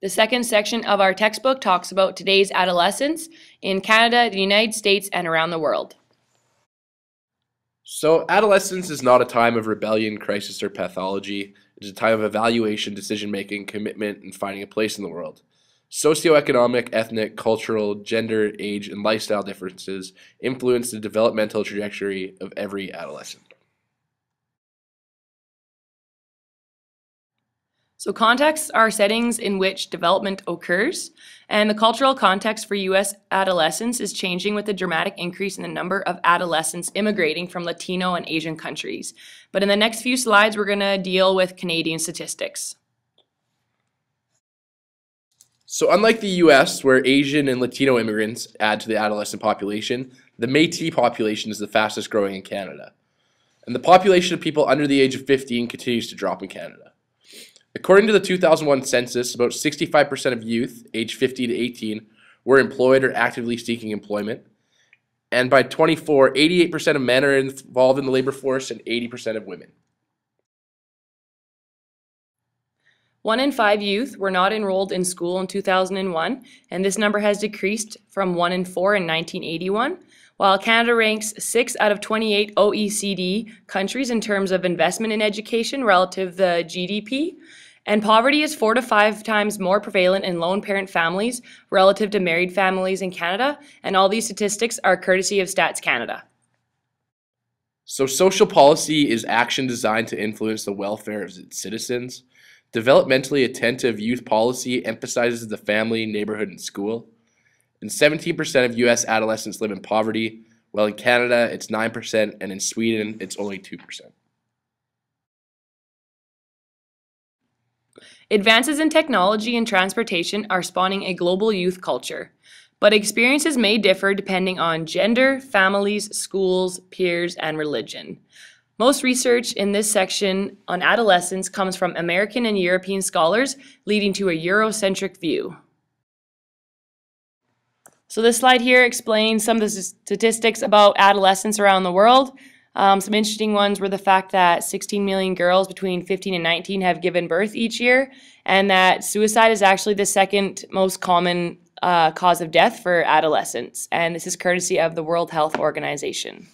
The second section of our textbook talks about today's adolescents in Canada, the United States, and around the world. So, adolescence is not a time of rebellion, crisis, or pathology. It is a time of evaluation, decision-making, commitment, and finding a place in the world. Socioeconomic, ethnic, cultural, gender, age, and lifestyle differences influence the developmental trajectory of every adolescent. So contexts are settings in which development occurs, and the cultural context for U.S. adolescents is changing with a dramatic increase in the number of adolescents immigrating from Latino and Asian countries. But in the next few slides, we're going to deal with Canadian statistics. So unlike the US, where Asian and Latino immigrants add to the adolescent population, the Métis population is the fastest growing in Canada. And the population of people under the age of 15 continues to drop in Canada. According to the 2001 census, about 65% of youth aged 15 to 18 were employed or actively seeking employment. And by 24, 88% of men are involved in the labor force and 80% of women. 1 in 5 youth were not enrolled in school in 2001, and this number has decreased from 1 in 4 in 1981, while Canada ranks 6 out of 28 OECD countries in terms of investment in education relative to the GDP. And poverty is 4 to 5 times more prevalent in lone parent families relative to married families in Canada, and all these statistics are courtesy of Stats Canada. So social policy is action designed to influence the welfare of its citizens. Developmentally attentive youth policy emphasizes the family, neighborhood, and school. And 17% of U.S. adolescents live in poverty, while in Canada it's 9%, and in Sweden it's only 2%. Advances in technology and transportation are spawning a global youth culture, but experiences may differ depending on gender, families, schools, peers, and religion. Most research in this section on adolescence comes from American and European scholars, leading to a Eurocentric view. So this slide here explains some of the statistics about adolescents around the world. Some interesting ones were the fact that 16 million girls between 15 and 19 have given birth each year, and that suicide is actually the second most common cause of death for adolescents. And this is courtesy of the World Health Organization.